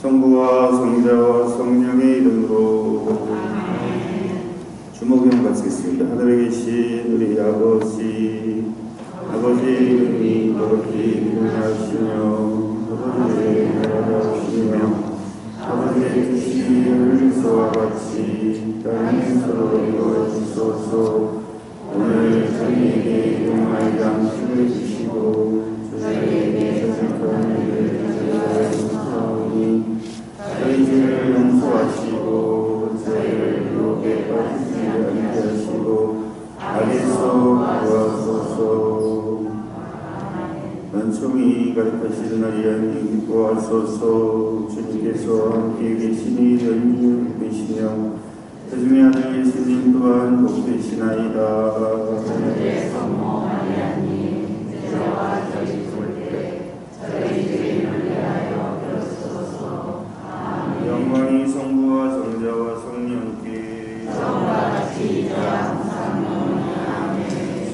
성부와 성자와 성령의 이름으로. 주목용 바치겠습니다. 하늘에 계신 우리 아버지 이름이 거룩히 일어나시며 아버지의 나라가 오시며 아버지의 뜻이 하늘에서와 같이 땅에서도 이루어지소서. 오늘 저희에게 용할 양식을 주시고 저희에게 잘못한 일을 저희가 용서하오니 저희 죄를 용서하시고 저희를 유혹에 빠지지 않게 하시고 악에서 구하소서. 은총이 가득하시는 하나님 기뻐하소서. 주님께서 함께 계시니 너희는 복되시며 그중에 아들 예수님 또한 복되시나이다. 하늘의 성모 마리아님 제자와 저희 볼때 저희 죄인을 위하여 비로소서. 아멘. 영광이 성부와 성자와 성령께 처음과 같이 이제와 항상 영원히 아멘.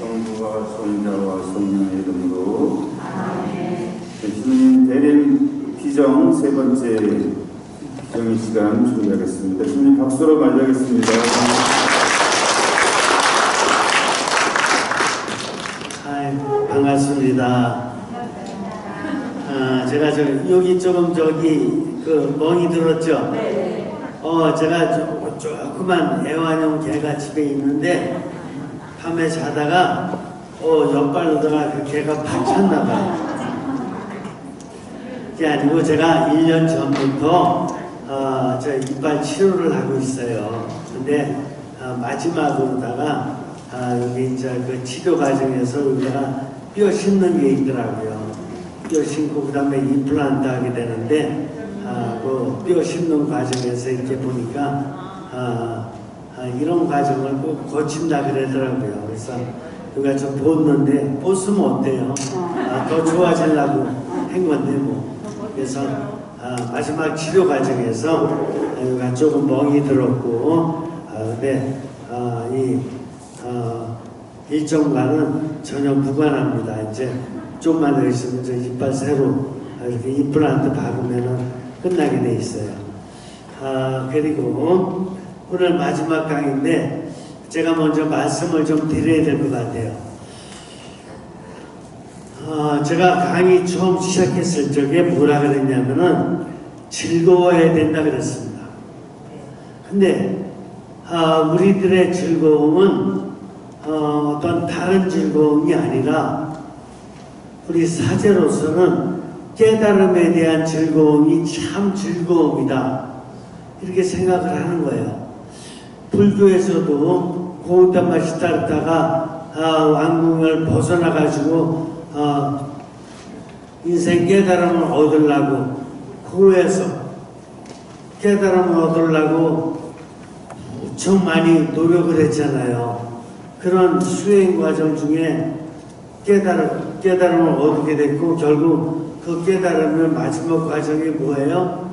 성부와 성자와 성령의 이름으로 아멘. 예수님 대림 기정 세 번째 기정의 시간 준비하겠습니다. 주님 박수로 맞이하겠습니다. 반갑습니다. 제가 여기 조금 그 멍이 들었죠? 제가 조그만 애완용 개가 집에 있는데 밤에 자다가 옆발로다가 그 개가 파쳤나봐요. 그게 아니고 제가 1년 전부터 저 이빨 치료를 하고 있어요. 근데 마지막으로다가 여기 이제 그 치료 과정에서 여기다가 뼈 심는 게 있더라고요. 뼈 심고 그 다음에 임플란트 하게 되는데 그 뼈 심는 과정에서 이렇게 보니까 이런 과정을 꼭 거친다 그러더라고요. 그래서 여기가 좀 보았는데 보으면 어때요? 더 좋아지려고 한 건데 뭐. 그래서 마지막 치료 과정에서 여기가 조금 멍이 들었고 근데 일정과는 전혀 무관합니다. 이제 좀만 더 있으면 저 이빨 새로 이렇게 임플란트 박으면은 끝나게 돼 있어요. 그리고 오늘 마지막 강의인데 제가 먼저 말씀을 좀 드려야 될 것 같아요. 제가 강의 처음 시작했을 적에 뭐라 그랬냐면은 즐거워야 된다 그랬습니다. 근데 우리들의 즐거움은 어떤 다른 즐거움이 아니라 우리 사제로서는 깨달음에 대한 즐거움이 참 즐거움이다 이렇게 생각을 하는 거예요. 불교에서도 고운단 맛이 따르다가 왕궁을 벗어나가지고 인생 깨달음을 얻으려고 후에서 깨달음을 얻으려고 엄청 많이 노력을 했잖아요. 그런 수행 과정 중에 깨달음을 얻게 됐고 결국 그 깨달음의 마지막 과정이 뭐예요?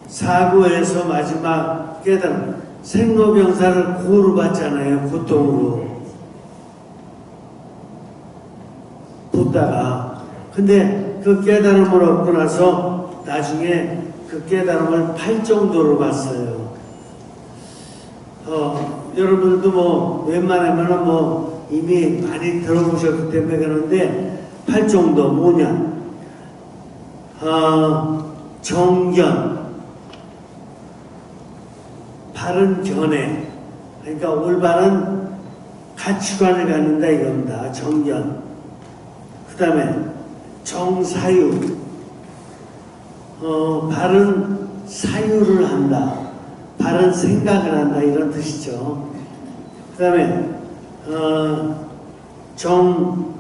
사고에서 마지막 깨달음, 생로병사를 고루 받잖아요. 고통으로 붙다가. 근데 그 깨달음을 얻고 나서 나중에 그 깨달음을 팔정도로 봤어요. 여러분들도 뭐 웬만하면은 뭐 이미 많이 들어보셨기 때문에 그러는데 팔정도 뭐냐? 정견, 바른 견해, 그러니까 올바른 가치관을 갖는다 이겁니다. 정견. 그 다음에 정사유, 바른 사유를 한다. 바른 생각을 한다 이런 뜻이죠. 그 다음에 정미,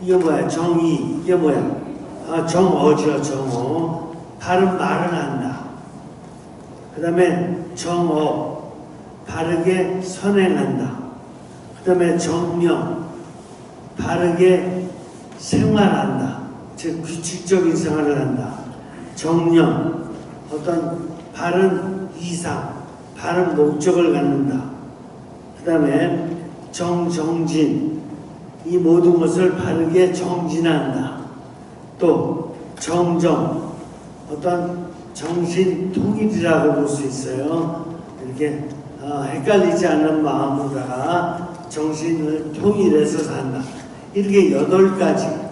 이게 뭐야? 정의, 이게 뭐야? 정어죠. 정어, 바른 말을 한다. 그 다음에 정업, 바르게 선행한다. 그 다음에 정명, 바르게 생활한다. 즉 규칙적인 생활을 한다. 정령, 어떤 바른 이상, 바른 목적을 갖는다. 그 다음에 정진, 이 모든 것을 바르게 정진한다. 또 정정, 어떤 정신 통일이라고 볼 수 있어요. 이렇게 헷갈리지 않는 마음으로다가 정신을 통일해서 산다. 이렇게 8가지.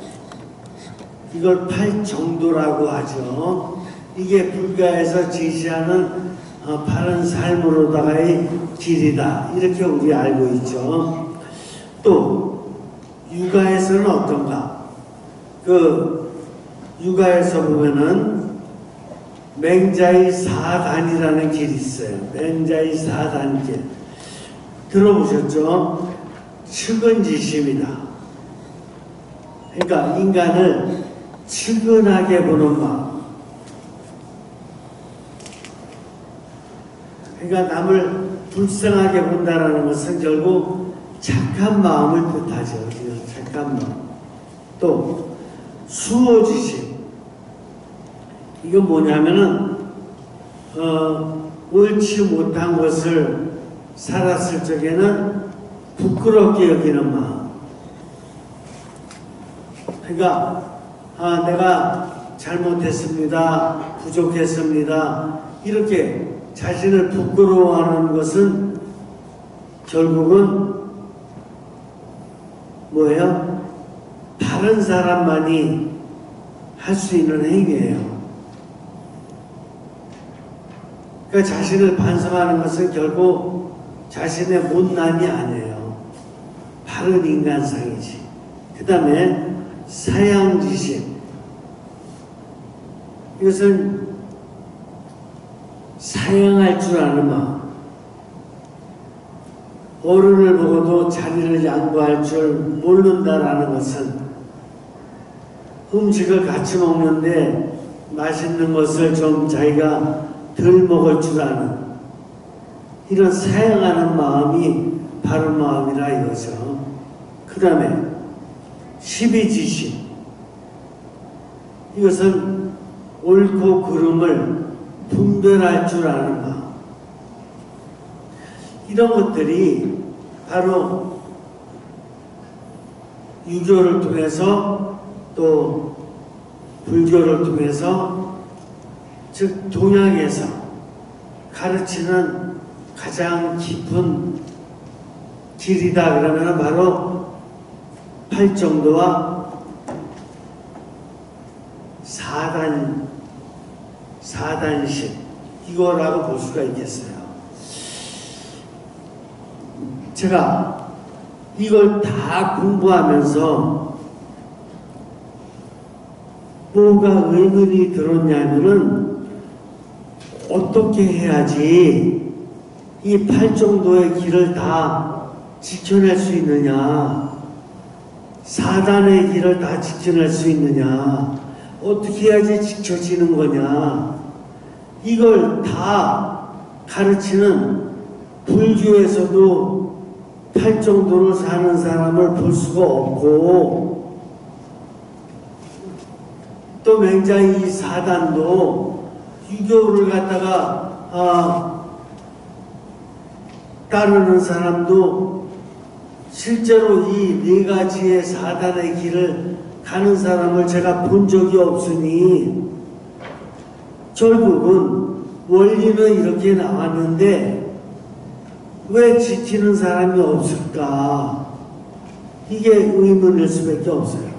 이걸 8정도라고 하죠. 이게 불가에서 제시하는 바른 삶으로다가의 길이다. 이렇게 우리 알고 있죠. 또 육아에서는 어떤가? 그 육아에서 보면은 맹자의 4단이라는 길이 있어요. 맹자의 4단길. 들어보셨죠? 측은지심이다. 그러니까 인간을 측은하게 보는 마음. 그러니까 남을 불쌍하게 본다는 것은 결국 착한 마음을 뜻하죠. 착한 마음. 또 수호지심. 이건 뭐냐면은 옳지 못한 것을 살았을 적에는 부끄럽게 여기는 마음. 그러니까 내가 잘못했습니다. 부족했습니다. 이렇게 자신을 부끄러워하는 것은 결국은 뭐예요? 다른 사람만이 할 수 있는 행위예요. 그러니까 자신을 반성하는 것은 결국 자신의 못남이 아니에요. 바른 인간상이지. 그 다음에 사양지심. 이것은 사양할 줄 아는 마음. 어른을 보고도 자리를 양보할 줄 모른다라는 것은 음식을 같이 먹는데 맛있는 것을 좀 자기가 덜 먹을 줄 아는 이런 사양하는 마음이 바른 마음이라 이거죠. 그 다음에 시비지심. 이것은 옳고 그름을 분별할 줄 아는 마음. 이런 것들이 바로 유교를 통해서 또 불교를 통해서 즉 동양에서 가르치는 가장 깊은 길이다 그러면 바로 8정도와 4단식 이거라고 볼 수가 있겠어요. 제가 이걸 다 공부하면서 뭐가 의문이 들었냐면은 어떻게 해야지 이 8정도의 길을 다 지켜낼 수 있느냐, 4단의 길을 다 지켜낼 수 있느냐, 어떻게 해야지 지켜지는 거냐, 이걸 다 가르치는 불교에서도 8정도로 사는 사람을 볼 수가 없고, 또 맹자의 이 4단도 유교를 갖다가 따르는 사람도 실제로 이 4가지의 4단의 길을 가는 사람을 제가 본 적이 없으니 결국은 원리는 이렇게 나왔는데 왜 지키는 사람이 없을까? 이게 의문일 수밖에 없어요.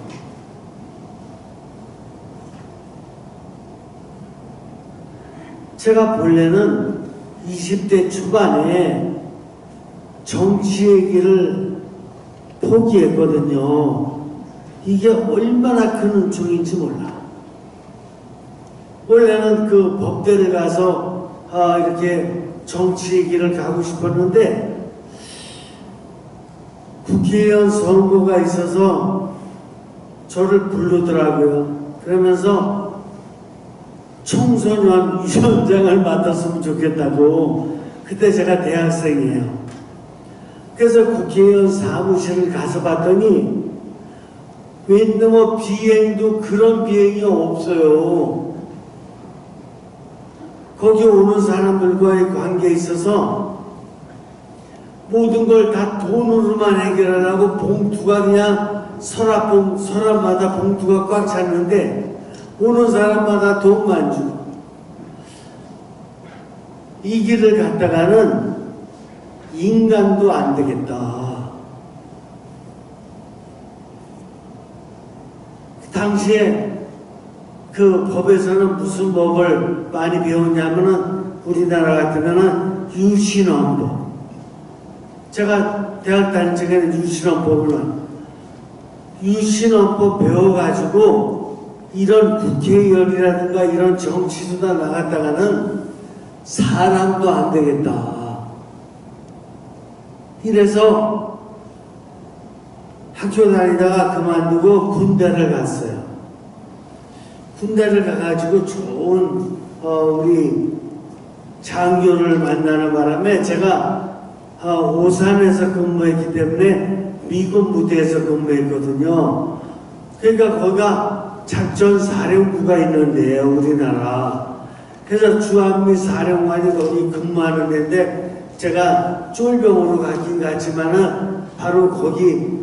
제가 본래는 20대 초반에 정치의 길을 포기했거든요. 이게 얼마나 큰 은총인지 몰라. 원래는 그 법대를 가서 이렇게 정치의 길을 가고 싶었는데 국회의원 선거가 있어서 저를 부르더라고요. 그러면서 청소년 위원장을 맡았으면 좋겠다고. 그때 제가 대학생이에요. 그래서 국회의원 사무실을 가서 봤더니 웬놈의 비행도 그런 비행이 없어요. 거기 오는 사람들과의 관계에 있어서 모든 걸 다 돈으로만 해결하라고 봉투가 그냥 서랍마다 봉투가 꽉 찼는데 오는 사람마다 돈만 주고 이 길을 갔다가는 인간도 안 되겠다. 당시에 그 법에서는 무슨 법을 많이 배웠냐면은 우리나라 같으면은 유신헌법. 제가 대학 다닐 적에는 유신헌법 배워가지고 이런 국회의원이라든가 이런 정치수다 나갔다가는 사람도 안 되겠다. 이래서 학교 다니다가 그만두고 군대를 갔어요. 군대를 가가지고 좋은 우리 장교를 만나는 바람에 제가 오산에서 근무했기 때문에 미군 무대에서 근무했거든요. 그러니까 거기가 작전사령부가 있는데요, 우리나라. 그래서 주한미 사령관이 거기 근무하는 데인데 제가 쫄병으로 가긴 갔지만은 바로 거기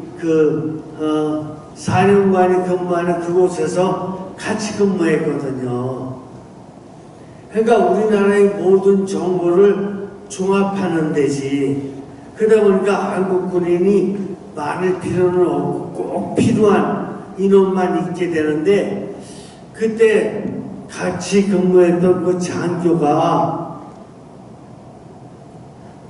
사령관이 근무하는 그곳에서 같이 근무했거든요. 그러니까 우리나라의 모든 정보를 종합하는 데지. 그러다 보니까 한국 군인이 많을 필요는 없고 꼭 필요한 인원만 있게 되는데 그때 같이 근무했던 그 장교가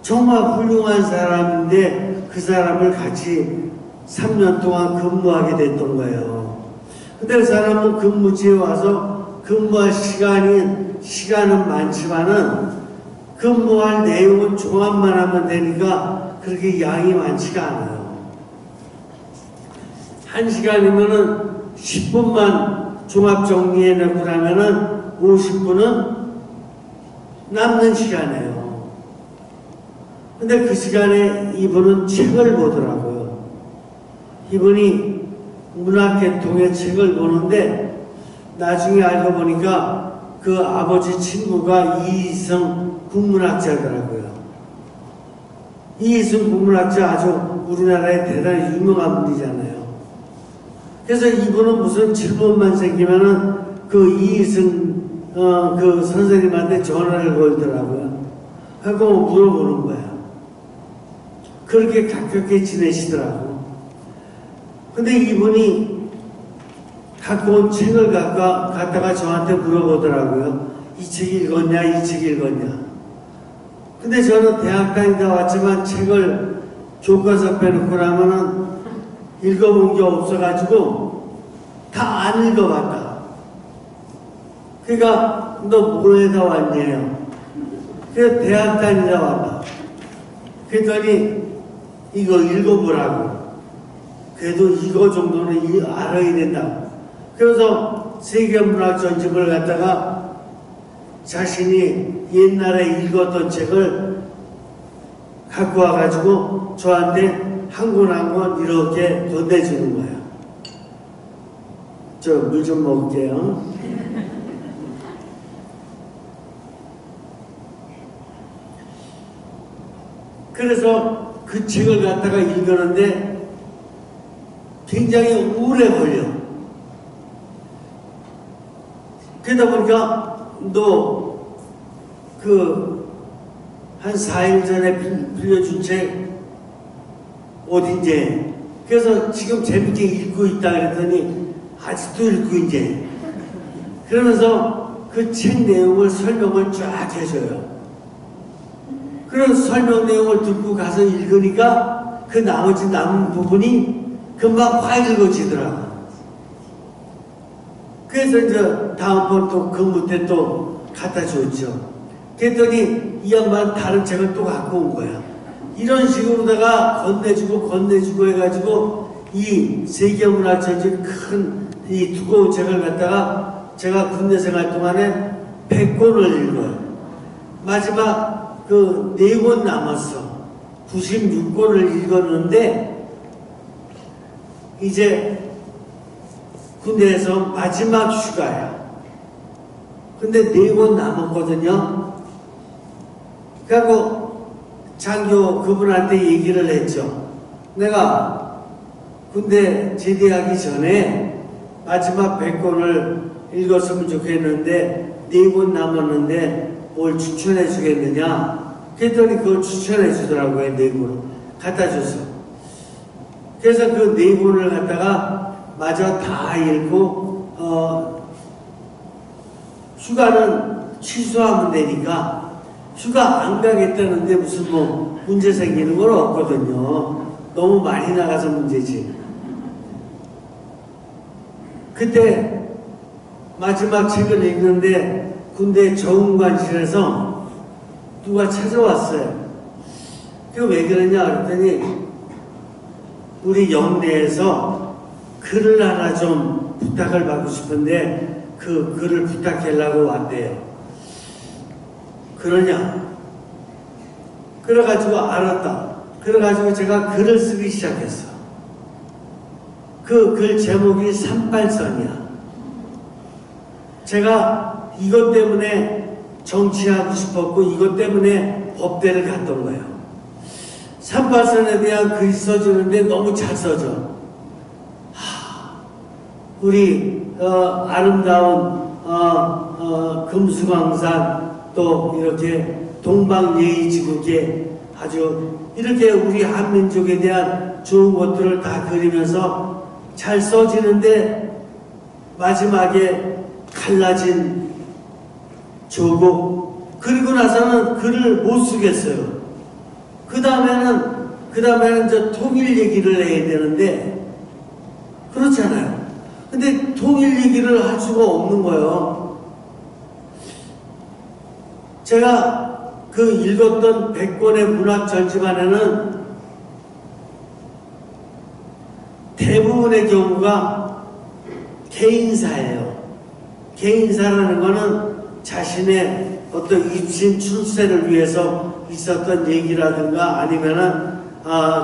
정말 훌륭한 사람인데 그 사람을 같이 3년 동안 근무하게 됐던 거예요. 근데 그 사람은 근무지에 와서 근무할 시간은 많지만은 근무할 내용은 종합만 하면 되니까 그렇게 양이 많지가 않아요. 1시간이면은 10분만 종합 정리해내고 나면은 50분은 남는 시간이에요. 근데 그 시간에 이분은 책을 보더라고요. 이분이 문학계통의 책을 보는데 나중에 알고 보니까 그 아버지 친구가 이희성 국문학자더라고요. 이희성 국문학자 아주 우리나라에 대단히 유명한 분이잖아요. 그래서 이분은 무슨 질문만 생기면은 그 이희성 그 선생님한테 전화를 걸더라고요. 하고 물어보는 거야. 그렇게 가깝게 지내시더라고. 근데 이분이 갖고 온 책을 갖다가 저한테 물어보더라고요. 이 책 읽었냐, 이 책 읽었냐. 근데 저는 대학 다니다 왔지만 책을 교과서 빼놓고 나면은 읽어본 게 없어가지고 다 안 읽어봤다. 그러니까 너 뭐에다 왔냐요? 그래서 대학 다니다 왔다. 그랬더니 이거 읽어보라고. 그래도 이거 정도는 알아야 된다. 그래서 세계문학 전집을 갖다가 자신이 옛날에 읽었던 책을 갖고 와가지고 저한테 한 권 한 권 이렇게 건네주는 거예요. 저 물 좀 먹을게요. 그래서 그 책을 갖다가 읽었는데 굉장히 오래 걸려. 그러다 보니까 너 한 4일 전에 빌려준 책 어딘지. 그래서 지금 재밌게 읽고 있다 그랬더니 아직도 읽고 이제. 그러면서 그 책 내용을 설명을 쫙 해줘요. 그런 설명 내용을 듣고 가서 읽으니까 그 나머지 남은 부분이 금방 확 읽어지더라고. 그래서 이제 다음번 또 근무 때 또 갖다 줬죠. 그랬더니 이 양반 다른 책을 또 갖고 온 거야. 이런 식으로다가 건네주고 해가지고 이 세계문학 전집 큰 이 두꺼운 책을 갖다가 제가 군대 생활 동안에 100권을 읽어요. 마지막 그 4권 남았어. 96권을 읽었는데 이제 군대에서 마지막 휴가야. 근데 4권 남았거든요. 그래갖고 장교 그분한테 얘기를 했죠. 내가 군대 제대하기 전에 마지막 100권을 읽었으면 좋겠는데 4권 남았는데 뭘 추천해 주겠느냐? 그랬더니 그걸 추천해 주더라고요. 4권을 갖다 줬어. 그래서 그 4권을 갖다가 마저 다 읽고 휴가는 취소하면 되니까 휴가 안 가겠다는데 무슨 뭐 문제 생기는 건 없거든요. 너무 많이 나가서 문제지. 그때 마지막 책을 읽는데 군대 정관실에서 누가 찾아왔어요. 그 왜 그러냐 그랬더니 우리 영내에서 글을 하나 좀 부탁을 받고 싶은데 그 글을 부탁하려고 왔대요. 그러냐? 그래가지고 알았다. 그래가지고 제가 글을 쓰기 시작했어. 그 글 제목이 38선이야. 제가 이것 때문에 정치하고 싶었고 이것 때문에 법대를 갔던 거예요. 38선에 대한 글이 써주는데 너무 잘 써져. 우리 아름다운 금수강산 또 이렇게 동방예의지국에 아주 이렇게 우리 한민족에 대한 좋은 것들을 다 그리면서 잘 써지는데 마지막에 갈라진 조국 그리고 나서는 글을 못 쓰겠어요. 그 다음에는 저 통일 얘기를 해야 되는데 그렇잖아요. 근데 통일 얘기를 할 수가 없는 거예요. 제가 그 읽었던 100권의 문학 전집안에는 대부분의 경우가 개인사예요. 개인사라는 거는 자신의 어떤 입신 출세를 위해서 있었던 얘기라든가 아니면은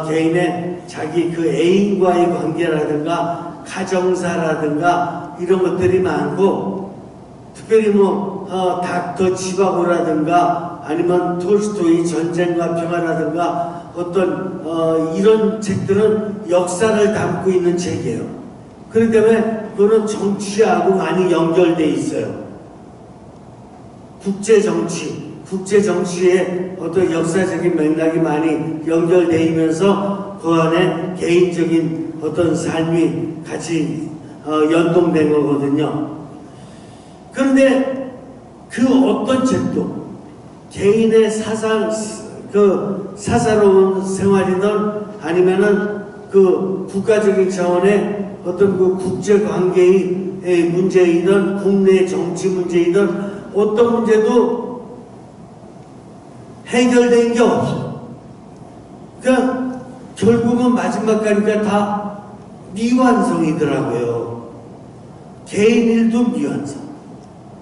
개인의 자기 그 애인과의 관계라든가 가정사라든가 이런 것들이 많고 특별히 뭐 닥터 지바고라든가 아니면 톨스토이 전쟁과 평화라든가 어떤 이런 책들은 역사를 담고 있는 책이에요. 그렇기 때문에 그거는 정치하고 많이 연결돼 있어요. 국제정치의 어떤 역사적인 맥락이 많이 연결돼 있면서 그 안에 개인적인 어떤 삶이 같이 연동된 거거든요. 그런데 그 어떤 책도 개인의 사사로운 생활이든 아니면은 그 국가적인 차원의 어떤 그 국제관계의 문제이든 국내 정치 문제이든 어떤 문제도 해결된 게 없어. 그러니까 결국은 마지막 가니까 다 미완성이더라고요. 개인 일도 미완성,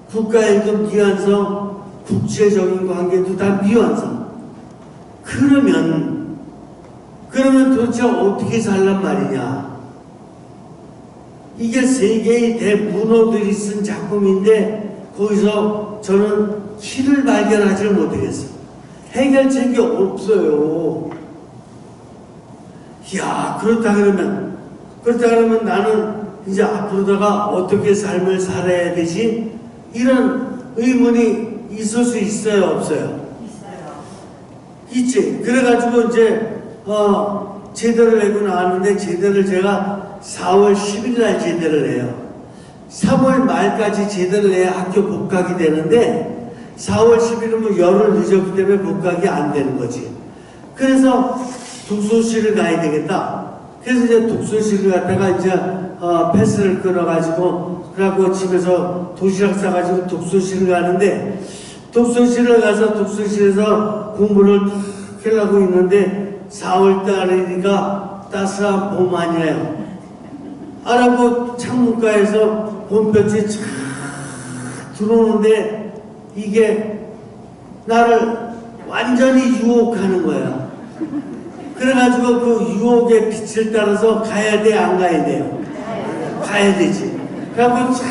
국가 일도 미완성, 국제적인 관계도 다 미완성. 그러면 도대체 어떻게 살란 말이냐? 이게 세계의 대문호들이 쓴 작품인데 거기서 저는 키를 발견하지 못하겠어요. 해결책이 없어요. 이야, 그렇다 그러면 나는 이제 앞으로다가 어떻게 삶을 살아야 되지? 이런 의문이 있을 수 있어요, 없어요? 있어요. 있지. 그래가지고 이제 제대를 하고 나왔는데 제대를 제가 4월 10일 날 제대를 해요. 3월 말까지 제대를 해야 학교 복학이 되는데 4월 10일은 뭐 열흘 늦었기 때문에 복학이 안 되는 거지. 그래서 독서실을 가야 되겠다. 그래서 이제 독서실을 갔다가 이제 패스를 끊어가지고 그러고 집에서 도시락 싸가지고 독서실을 가는데 독서실을 가서 독서실에서 공부를 하려고 있는데 4월 달이니까 따스한 봄 아니에요. 알아보 창문가에서 봄볕이 쫙 들어오는데 이게 나를 완전히 유혹하는 거야. 그래가지고 그 유혹의 빛을 따라서 가야 돼, 안 가야 돼요? 가야 되지. 그래갖고 쫙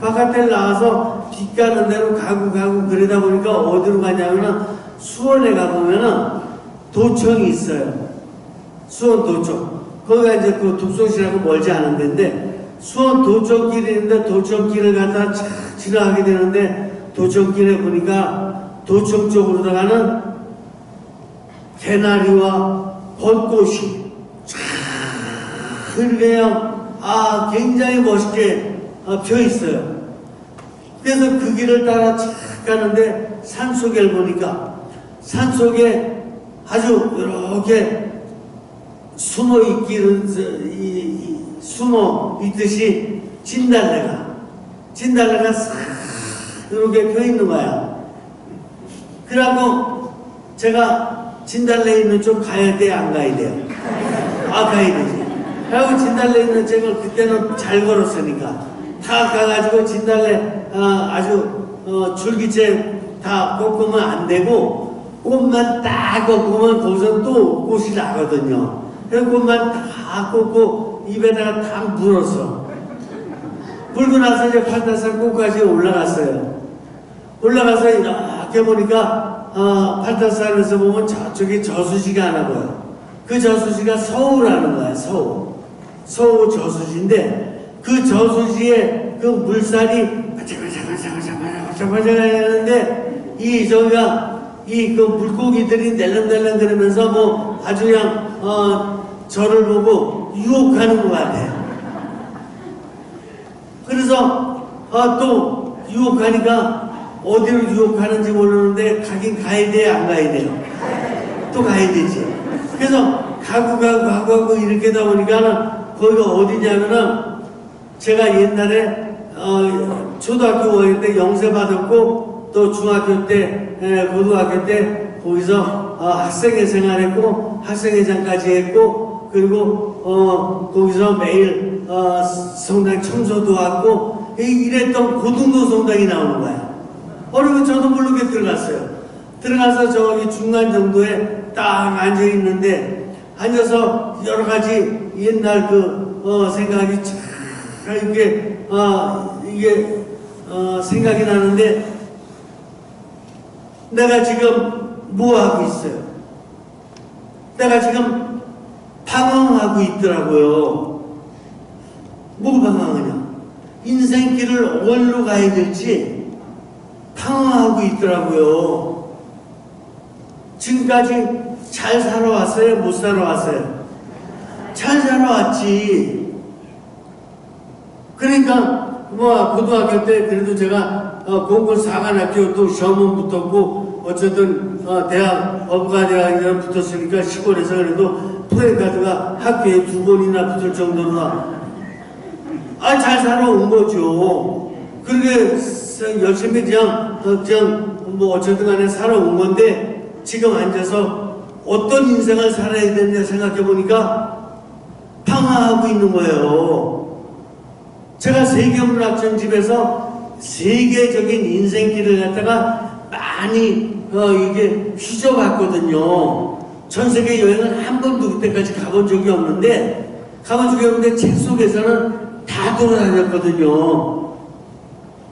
바깥에 나와서 빛 가는 대로 가고 그러다 보니까 어디로 가냐면은 수원에 가보면은 도청이 있어요. 수원 도청. 거기가 이제 그 독서실하고 멀지 않은 데인데 수원 도청길이 있는데 도청길을 갖다 착 지나가게 되는데 도청길에 보니까 도청 쪽으로 들어가는 개나리와 벚꽃이 쫙 그냥 굉장히 멋있게 펴 있어요. 그래서 그 길을 따라 착 가는데 산속에 보니까 산속에 아주 이렇게 숨어 있기는 숨어 있듯이 진달래가 싹 이렇게 펴 있는 거야. 그러고 제가 진달래 있는 쪽 가야 돼, 안 가야 돼요? 가야 되지. 그리고 진달래 있는 쪽을 그때는 잘 걸었으니까 다 가가지고 진달래 아주 줄기째 다 꺾으면 안 되고 꽃만 딱 꺾으면 거기서 또 꽃이 나거든요. 그래서 꽃만 다 꺾고 입에다가 다 물었어. 물고 나서 이제 팔다산 꽃까지 올라갔어요. 올라가서 이렇게 보니까 팔다산에서 보면 저쪽에 저수지가 하나 보여. 그 저수지가 서우라는 거야. 서우 저수지인데 그 저수지에 그 물살이 바짝바짝 하는데 그 물고기들이 낼름낼름 그러면서 뭐 아주 그냥 저를 보고 유혹하는 것 같아요. 그래서 또 유혹하니까 어디로 유혹하는지 모르는데 가긴 가야 돼, 안 가야 돼요? 또 가야 되지. 그래서 가고 이렇게 하다 보니까 거기가 어디냐면은 제가 옛날에 초등학교 5학년 때 영세 받았고 또 중학교 때 고등학교 때 거기서 학생회 생활했고 학생회장까지 했고 그리고 거기서 매일 성당 청소도 하고 이랬던 고등도 성당이 나오는 거야. 그리고 저도 모르게 들어가서 저기 중간 정도에 딱 앉아 있는데 앉아서 여러 가지 옛날 생각이 참 이게 생각이 나는데 내가 지금 뭐 하고 있어요? 내가 지금 방황하고 있더라고요. 뭐가 방황하냐? 인생길을 어디로 가야 될지 방황하고 있더라고요. 지금까지 잘 살아왔어요? 못 살아왔어요? 잘 살아왔지. 그러니까 고등학교 때 그래도 제가 공군 사관학교 또 시험은 붙었고 어쨌든 대학 법과대학에 붙었으니까 시골에서 그래도 프레카드가 학교에 2번이나 붙을 정도로 잘 살아온 거죠. 그렇게 열심히 그냥 뭐 어쨌든 간에 살아온 건데 지금 앉아서 어떤 인생을 살아야 되느냐 생각해 보니까 방황하고 있는 거예요. 제가 세계문학전집에서 세계적인 인생길을 갖다가 많이 이게 휘저봤거든요. 전 세계 여행을 한 번도 그때까지 가본 적이 없는데 책 속에서는 다 돌아다녔거든요.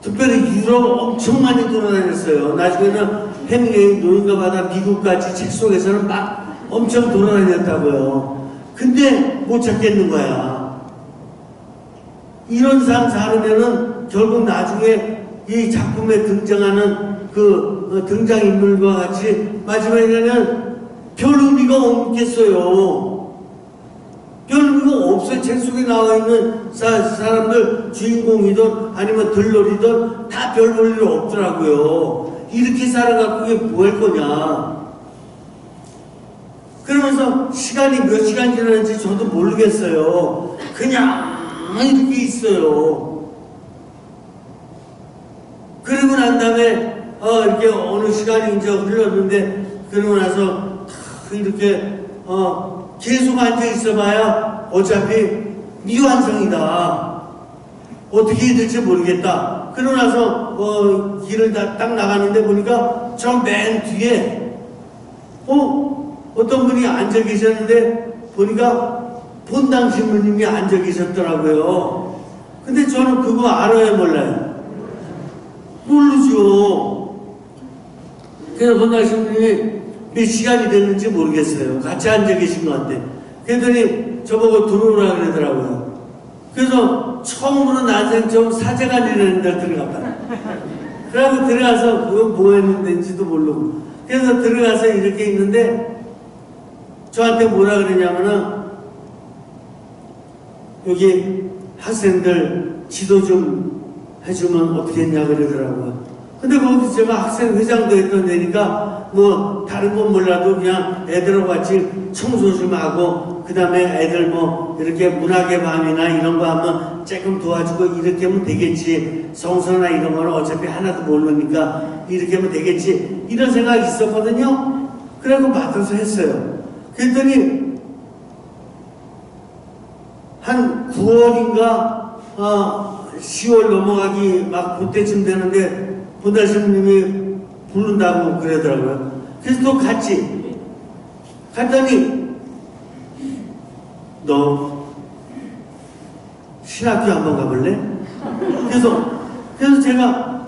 특별히 유럽 엄청 많이 돌아다녔어요. 나중에는 해밍웨이 노인과 바다 미국까지 책 속에서는 막 엄청 돌아다녔다고요. 근데 못 찾겠는 거야. 이런 삶 살으면은 결국 나중에 이 작품에 등장하는 그 등장인물과 같이 마지막에는 별 의미가 없겠어요. 별 의미가 없어요. 책 속에 나와 있는 사람들 주인공이든 아니면 들러리든 다 별 볼 일 없더라고요. 이렇게 살아갖고 이게 뭐 할 거냐. 그러면서 시간이 몇 시간 지났는지 저도 모르겠어요. 그냥 이렇게 있어요. 그러고 난 다음에 이렇게 어느 시간이 이제 흘렀는데 그러고 나서 이렇게 계속 앉아 있어봐야 어차피 미완성이다. 어떻게 해야 될지 모르겠다. 그러고 나서 길을 딱 나가는데 보니까 저 맨 뒤에 어떤 분이 앉아 계셨는데 보니까 본당 신부님이 앉아 계셨더라고요. 근데 저는 그거 알아요, 몰라요? 모르죠. 그래서 본당 신부님이 몇 시간이 됐는지 모르겠어요. 같이 앉아 계신 것 같아. 그랬더니 저보고 들어오라 그러더라고요. 그래서 처음으로 난생 처음 사제관이라는 데 들어갔다. 그래서 들어가서 그거 뭐 했는지도 모르고. 그래서 들어가서 이렇게 있는데 저한테 뭐라 그러냐면은 여기 학생들 지도 좀 해주면 어떻겠냐 그러더라고요. 근데 거기서 제가 학생 회장도 했던 데니까 뭐 다른 건 몰라도 그냥 애들하고 같이 청소 좀 하고 그 다음에 애들 뭐 이렇게 문학의 밤이나 이런 거 하면 조금 도와주고 이렇게 하면 되겠지. 성서나 이런 거는 어차피 하나도 모르니까 이렇게 하면 되겠지. 이런 생각이 있었거든요. 그래서 맡아서 했어요. 그랬더니 한 9월인가 10월 넘어가기 막 그때쯤 되는데 본달스님이 부른다고 그러더라고요. 그래서 또 갔지. 갔더니 너 신학교 한번 가볼래? 그래서 제가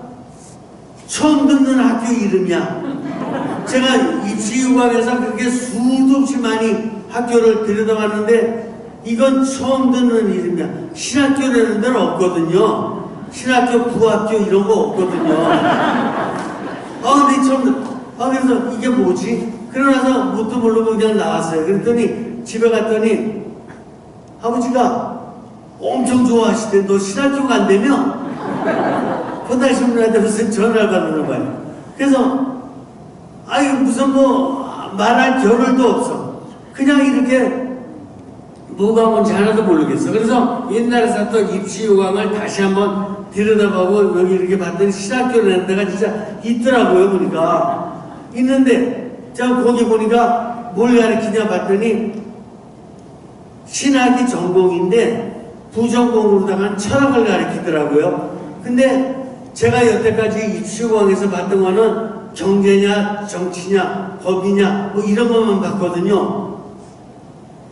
처음 듣는 학교 이름이야. 제가 입시유학에서 그렇게 수도 없이 많이 학교를 들여다봤는데 이건 처음 듣는 이름이야. 신학교라는 데는 없거든요. 신학교, 부학교 이런 거 없거든요. 근데 처음, 그래서 이게 뭐지? 그러나서 뭣도 모르고 그냥 나왔어요. 그랬더니 집에 갔더니 아버지가 엄청 좋아하시대. 너 신학교 간다며? 본달신문한테 무슨 전화를 받는 거예요. 그래서 무슨 뭐 말할 겨를도 없어. 그냥 이렇게 뭐가 뭔지 하나도 모르겠어. 그래서 옛날에 샀던 입시요강을 다시 한번 들여다보고 여기 이렇게 봤더니 신학교라는 데가 진짜 있더라고요. 보니까 있는데 제가 거기 보니까 뭘 가르치냐 봤더니 신학이 전공인데 부전공으로다가 철학을 가르치더라고요. 근데 제가 여태까지 입시요강에서 봤던 거는 경제냐 정치냐 법이냐 뭐 이런 것만 봤거든요.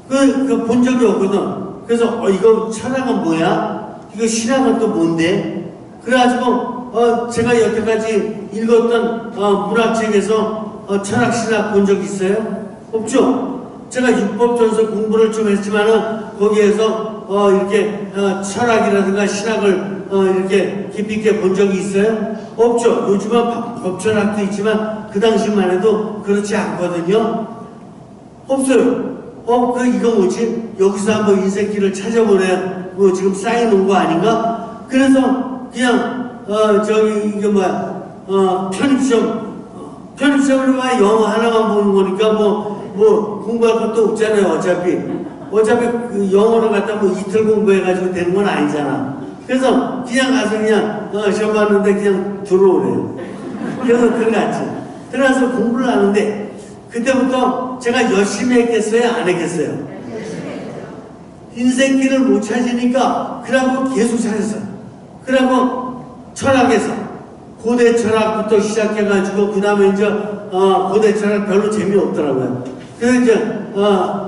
본 적이 없거든. 그래서 이거 철학은 뭐야? 이거 신학은 또 뭔데? 그래가지고 제가 여태까지 읽었던 문학책에서 철학 신학 본 적 있어요? 없죠? 제가 육법전서 공부를 좀 했지만은 거기에서 이렇게 철학이라든가 신학을 이렇게 깊이 있게 본 적이 있어요? 없죠? 요즘은 법철학도 있지만 그 당시만 해도 그렇지 않거든요? 없어요. 이거 뭐지? 여기서 한번 인생길을 찾아보래. 뭐 지금 쌓여놓은 거 아닌가? 그래서 그냥, 이게 뭐야, 편입시험으로 막 영어 하나만 보는 거니까 뭐 공부할 것도 없잖아요, 어차피 그 영어를 갖다 뭐 이틀 공부해가지고 되는 건 아니잖아. 그래서 그냥 가서 그냥, 시험 봤는데 그냥 들어오래요. 그래서 들어가서 공부를 하는데, 그때부터 제가 열심히 했겠어요? 안 했겠어요? 인생길을 못 찾으니까 그러고 계속 찾았어요. 그러고 철학에서 고대 철학부터 시작해가지고 그 다음에 이제 고대 철학 별로 재미없더라고요. 그래서 이제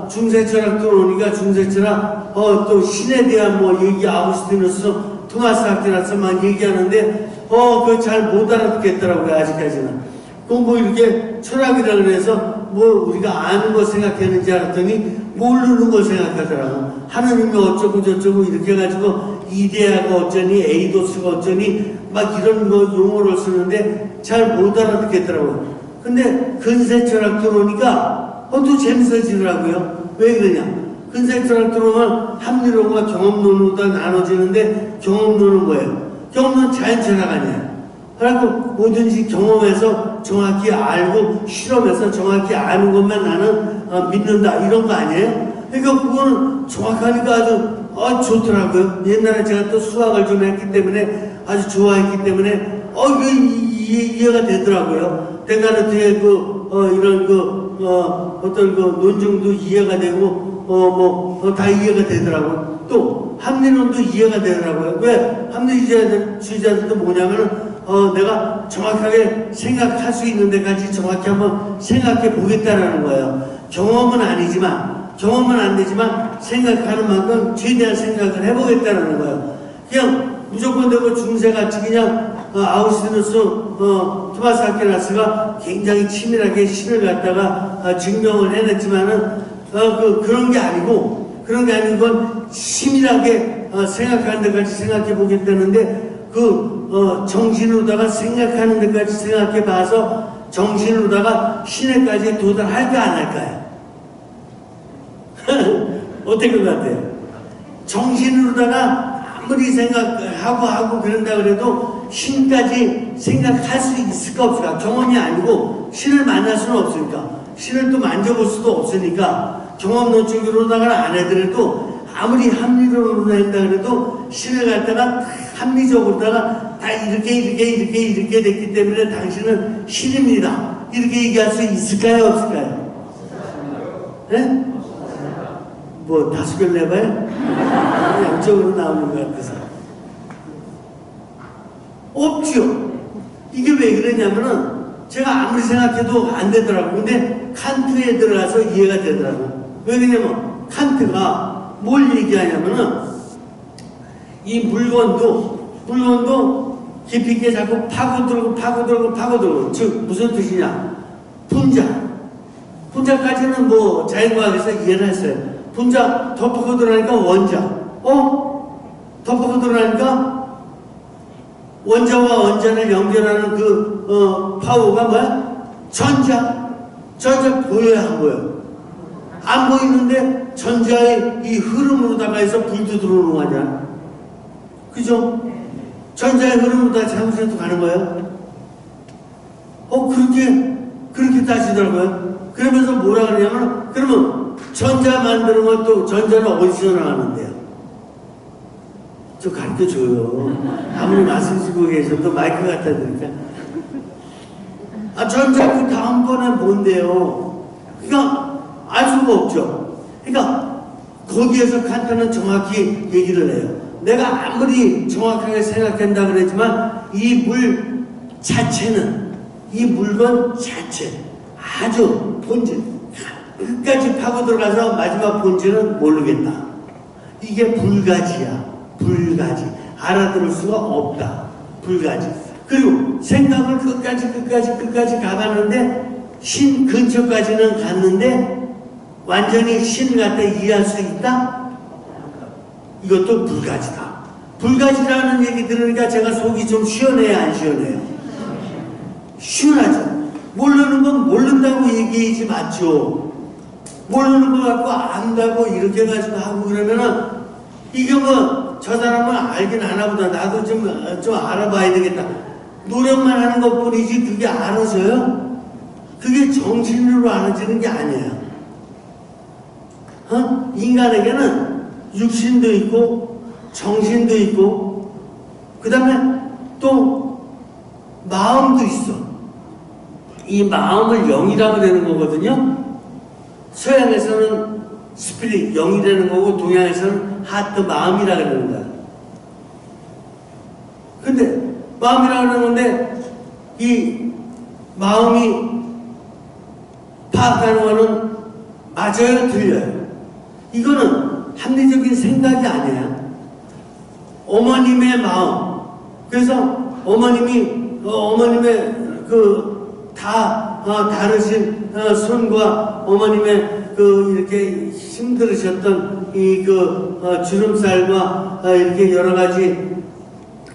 중세 철학 들어오니까 중세 철학 또 신에 대한 뭐 얘기 아우구스티누스 토마스 아퀴나스 막 얘기하는데 그거 잘 못 알아듣겠더라고요. 아직까지는. 뭐 이렇게 철학이라 그래서 뭐 우리가 아는 거 생각했는지 알았더니 모르는 걸 생각하더라고. 하느님이 어쩌고 저쩌고 이렇게 해가지고 이데아가 어쩌니 에이도스가 어쩌니 막 이런 거 용어를 쓰는데 잘 못 알아듣겠더라고요. 근데 근세 철학 들어오니까 또 재밌어지더라고요. 왜 그러냐? 근세 철학 들어오면 합리론과 경험론으로 다 나눠지는데 경험론은 뭐예요? 경험론은 자연 철학 아니에요. 그래갖고 뭐든지 경험해서 정확히 알고 실험해서 정확히 아는 것만 나는 믿는다 이런 거 아니에요? 그러니까 그거는 정확하니까 아주 좋더라고요. 옛날에 제가 또 수학을 좀 했기 때문에 아주 좋아했기 때문에 이해가 되더라고요. 데카르트의 이런 어떤 논증도 이해가 되고 다 이해가 되더라고요. 또 합리론도 이해가 되더라고요. 왜? 합리주의자들도 뭐냐면은 내가 정확하게 생각할 수 있는 데까지 정확히 한번 생각해 보겠다라는 거예요. 경험은 안 되지만 생각하는 만큼 최대한 생각을 해보겠다라는 거예요. 그냥 무조건 되고 중세같이 그냥 아우구스티누스 토마스 아퀴나스가 굉장히 치밀하게 신을 갖다가 증명을 해냈지만은 그런 게 아니고 그건 치밀하게 생각하는 데까지 생각해 보겠다는데 정신으로다가 생각하는 데까지 생각해 봐서 정신으로다가 신에까지 도달할까 안 할까요? 어떨 것 같아요? 정신으로다가 아무리 생각하고 그런다 그래도 신까지 생각할 수 있을까 없을까? 경험이 아니고 신을 만날 수는 없으니까, 신을 또 만져볼 수도 없으니까 경험론적으로다가는 안 해더라도 아무리 합리적으로 한다 그래도 신을 갖다가 합리적으로다가 다 이렇게 됐기 때문에 당신은 신입니다. 이렇게 얘기할 수 있을까요? 없을까요? 네? 뭐 다수결 내봐요? 양쪽으로 나오는 것 같아서 없죠. 이게 왜 그러냐면은 제가 아무리 생각해도 안 되더라고요. 근데 칸트에 들어가서 이해가 되더라고요. 왜 그러냐면 칸트가 뭘 얘기하냐면은 이 물건도 깊이 있게 자꾸 파고들고 즉 무슨 뜻이냐? 분자까지는 뭐 자연과학에서 이해를 했어요. 분자 더 파고들어가니까 원자, 더 파고들어가니까 원자와 원자를 연결하는 파워가 뭐야? 전자 보여야 안 보여? 안 보이는데 전자의 이 흐름으로다가 해서 불도 들어오는 거 아니야? 그죠? 전자의 흐름으로다가 장소에도 가는 거예요? 그렇게 따지더라고요. 그러면서 뭐라 그러냐면, 그러면 전자 만드는 것도 전자는 어디서 나가는데요? 좀 가르쳐 줘요. 아무리 말씀 주고 계셔도 마이크 갖다 드릴까? 전자 그 다음번에 뭔데요? 그러니까 알 수가 없죠. 그러니까 거기에서 칸트는 정확히 얘기를 해요. 내가 아무리 정확하게 생각한다 그랬지만 이 물 자체는, 이 물건 자체 아주 본질 끝까지 파고 들어가서 마지막 본질은 모르겠다. 이게 불가지야. 불가지. 알아들을 수가 없다. 불가지. 그리고 생각을 끝까지 가봤는데 신 근처까지는 갔는데 완전히 신 갖다 이해할 수 있다? 이것도 불가지다. 불가지라는 얘기 들으니까 제가 속이 좀 시원해요, 안 시원해요? 시원하죠. 모르는 건 모른다고 얘기하지 맞죠. 모르는 거 갖고 안다고 이렇게 가지고 하고 그러면은 이게 뭐 저 사람은 알긴 아나 보다. 나도 좀 알아봐야 되겠다. 노력만 하는 것 뿐이지 그게 알아져요? 그게 정신으로 알아지는 게 아니에요. 인간에게는 육신도 있고 정신도 있고 그 다음에 또 마음도 있어. 이 마음을 영이라고 되는 거거든요. 서양에서는 스피릿, 영이 되는 거고 동양에서는 하트, 마음이라고 그러는 거야. 근데 마음이라고 그러는 건데 이 마음이 파악하는 거는 맞아요, 틀려요? 이거는 합리적인 생각이 아니에요. 어머님의 마음. 그래서 어머님의 다르신 손과 어머님의 이렇게 힘들으셨던 주름살과 이렇게 여러 가지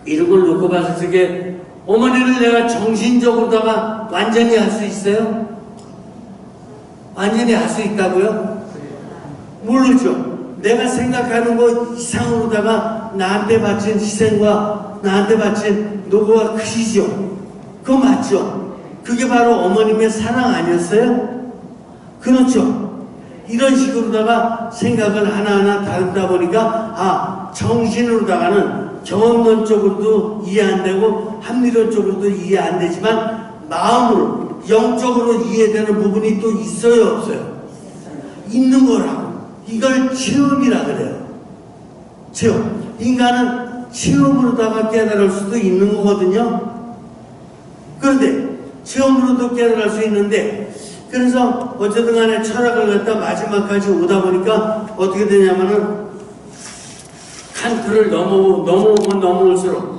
이런 걸 놓고 봤을 적에 어머니를 내가 정신적으로다가 완전히 할 수 있어요? 완전히 할 수 있다고요? 모르죠. 내가 생각하는 것 이상으로다가 나한테 바친 희생과 나한테 바친 노고가 크시죠? 그거 맞죠? 그게 바로 어머님의 사랑 아니었어요? 그렇죠. 이런 식으로다가 생각을 하나하나 다루다 보니까 정신으로다가는 경험론적으로도 이해 안 되고 합리론적으로도 이해 안 되지만 마음으로 영적으로 이해되는 부분이 또 있어요, 없어요? 있는 거라고. 이걸 체험이라 그래요. 체험. 인간은 체험으로다가 깨달을 수도 있는 거거든요. 그런데 체험으로도 깨달을 수 있는데 그래서 어쨌든 간에 철학을 갖다 마지막까지 오다 보니까 어떻게 되냐면은 칸트를 넘어올수록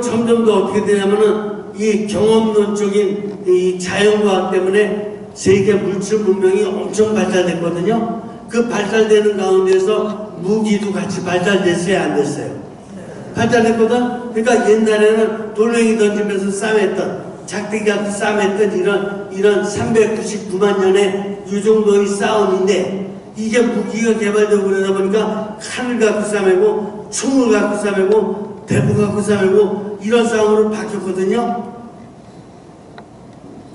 점점 더 어떻게 되냐면은 이 경험론적인 이 자연과학 때문에 세계 물질 문명이 엄청 발달됐거든요. 그 발달되는 가운데서 무기도 같이 발달됐어요, 안 됐어요? 발달됐거든? 그러니까 옛날에는 돌멩이 던지면서 싸맸던, 작대기가 싸맸던 이런 399만 년의 이 정도의 싸움인데, 이게 무기가 개발되고 그러다 보니까 칼을 갖고 싸매고, 총을 갖고 싸매고, 대포 갖고 싸매고, 이런 싸움으로 바뀌었거든요?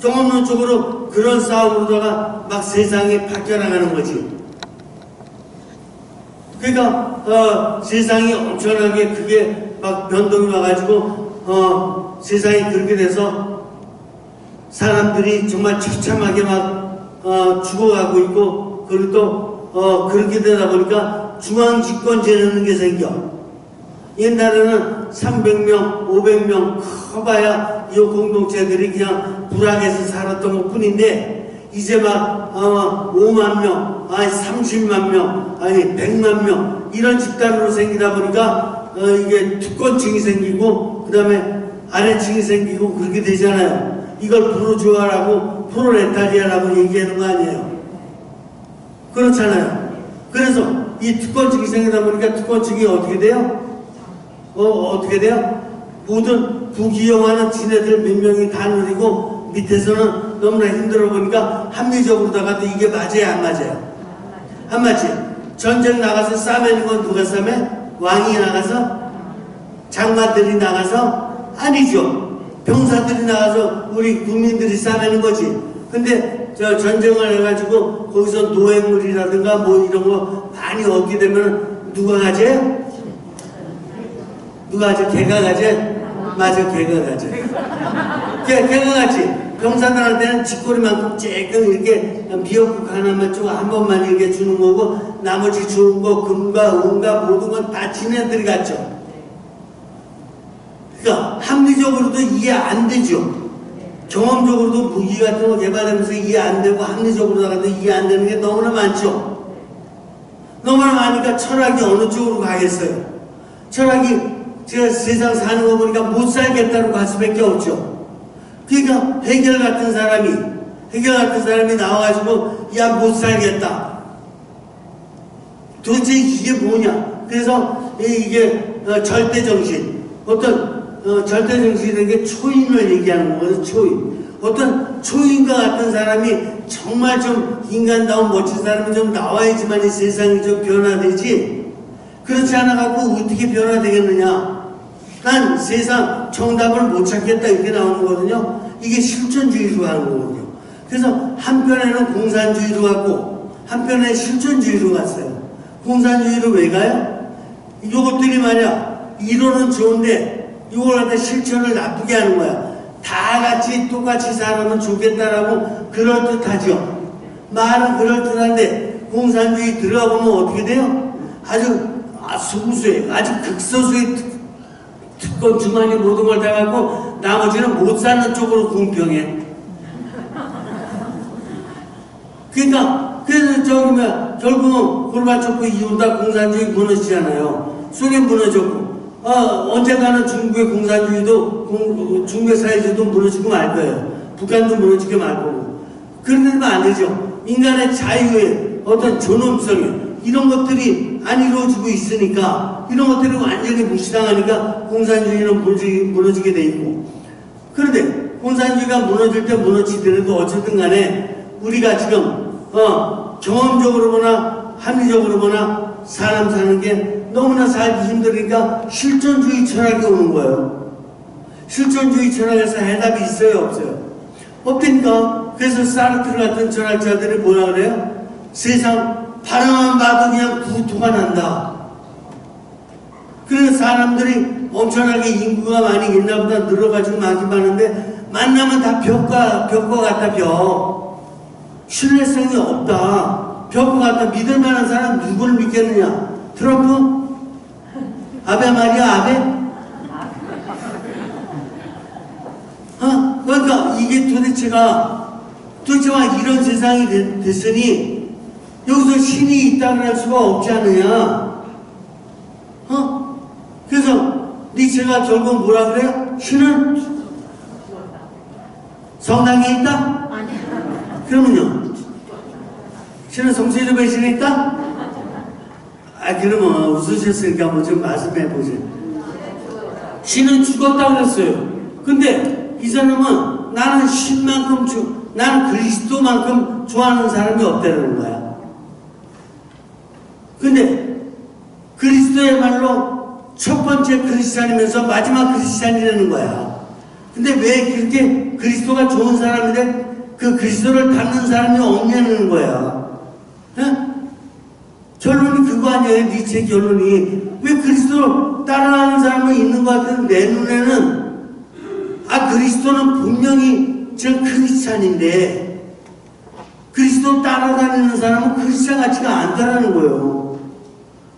경험론적으로 그런 싸움으로다가 막 세상이 바뀌어나가는 거지. 그러니까 세상이 엄청나게 그게 막 변동이 와가지고 세상이 그렇게 돼서 사람들이 정말 처참하게 막 죽어가고 있고, 그리고 또 그렇게 되다 보니까 중앙집권제라는 게 생겨. 옛날에는 300명, 500명 커봐야 이 공동체들이 그냥 불황에서 살았던 것 뿐인데, 이제 막 5만 명, 아니 30만 명, 아니 100만 명 이런 집단으로 생기다 보니까 이게 특권층이 생기고, 그 다음에 아래층이 생기고 그렇게 되잖아요. 이걸 부르주아라고 프로레타리아라고 얘기하는 거 아니에요. 그렇잖아요. 그래서 이 특권층이 생기다 보니까 특권층이 어떻게 돼요? 어떻게 돼요? 모든 부귀영화는 지네들 몇 명이 다 누리고 밑에서는 너무나 힘들어 보니까 합리적으로다가도 이게 맞아요, 안 맞아요? 안 맞지? 전쟁 나가서 싸매는 건 누가 싸매? 왕이 나가서? 장관들이 나가서? 아니죠. 병사들이 나가서 우리 국민들이 싸매는 거지. 근데 저 전쟁을 해가지고 거기서 노획물이라든가 뭐 이런 거 많이 얻게 되면 누가 가져요? 누가 하지? 개가 가지? 맞아, 개가 가지. 개가 가지. 병사들한테는 쥐꼬리만큼 쬐끔 이렇게 미역국 하나만 좀 한 번만 이렇게 주는 거고, 나머지 주는 거, 금과 은과 모든 건 다 지네들이 갖죠. 그러니까 합리적으로도 이해 안 되죠. 경험적으로도 무기 같은 거 개발하면서 이해 안 되고, 합리적으로 나가도 이해 안 되는 게 너무나 많죠. 너무나 많으니까 철학이 어느 쪽으로 가겠어요? 철학이 제가 세상 사는 거 보니까 못 살겠다고 갈 수밖에 없죠. 그러니까 해결 같은 사람이 나와가지고 야 못 살겠다. 도대체 이게 뭐냐? 그래서 이게 절대정신, 어떤 절대정신이라는 게 초인을 얘기하는 거거든요. 초인. 어떤 초인과 같은 사람이 정말 좀 인간다운 멋진 사람이 좀 나와야지만 이 세상이 좀 변화되지. 그렇지 않아갖고 어떻게 변화되겠느냐? 난 세상 정답을 못 찾겠다 이렇게 나오는 거거든요. 이게 실존주의로 하는 거거든요. 그래서 한편에는 공산주의로 갔고 한편에 실존주의로 갔어요. 공산주의로 왜 가요? 이것들이 말이야 이론은 좋은데 이걸 갖다 실천을 나쁘게 하는 거야. 다 같이 똑같이 살면 좋겠다라고 그럴듯하죠. 말은 그럴듯한데 공산주의 들어가 보면 어떻게 돼요? 아주 소수의, 아주 극소수의 특권 주머니 모든 걸 다 갖고 나머지는 못 사는 쪽으로 공평해. 그러니까 그래서 저기 뭐야 결국은 고르바초프 이후 다 공산주의 무너지잖아요. 소련 무너졌고 언젠가는 중국의 공산주의도 중국의 사회주의도 무너지고 말 거예요. 북한도 무너지게 말 거고. 그런 데는 안 되죠. 인간의 자유의 어떤 존엄성에 이런 것들이 안 이루어지고 있으니까 이런 것들이 완전히 무시당하니까 공산주의는 무너지게 돼 있고. 그런데 공산주의가 무너질 때 무너지더라도 어쨌든 간에 우리가 지금 경험적으로 보나 합리적으로 보나 사람 사는 게 너무나 살기 힘드니까 실존주의 철학이 오는 거예요. 실존주의 철학에서 해답이 있어요, 없어요? 없다니까. 그래서 사르트르 같은 철학자들이 뭐라 그래요? 세상 바라만 봐도 그냥 구토가 난다. 그래서 사람들이 엄청나게 인구가 많이 옛날보다 늘어가지고 많긴 많은데 만나면 다 벽과 같다. 벽. 신뢰성이 없다. 벽과 같다. 믿을 만한 사람 누구를 믿겠느냐? 트럼프? 아베 말이야, 아베? 그러니까 이게 도대체가 이런 세상이 됐으니 여기서 신이 있다고 할 수가 없지 않느냐? 그래서 니체가 결국 뭐라 그래요? 신은 성당에 있다? 그러면요? 신은 성체적 배신에 있다? 그러면 웃으셨으니까 뭐 좀 말씀해 보세요. 신은 죽었다 그랬어요. 근데 이 사람은 나는 신만큼 나는 그리스도만큼 좋아하는 사람이 없다는 거야. 근데 그리스도야말로 첫 번째 크리스찬이면서 마지막 크리스찬이라는 거야. 근데 왜 그렇게 그리스도가 좋은 사람인데 그 그리스도를 닮는 사람이 없냐는 거야. 에? 결론이 그거 아니에요. 니체 결론이. 왜 그리스도를 따라가는 사람은 있는 것 같은데 내 눈에는 그리스도는 분명히 저 크리스찬인데 그리스도 따라다니는 사람은 크리스찬 같지가 않다라는 거예요.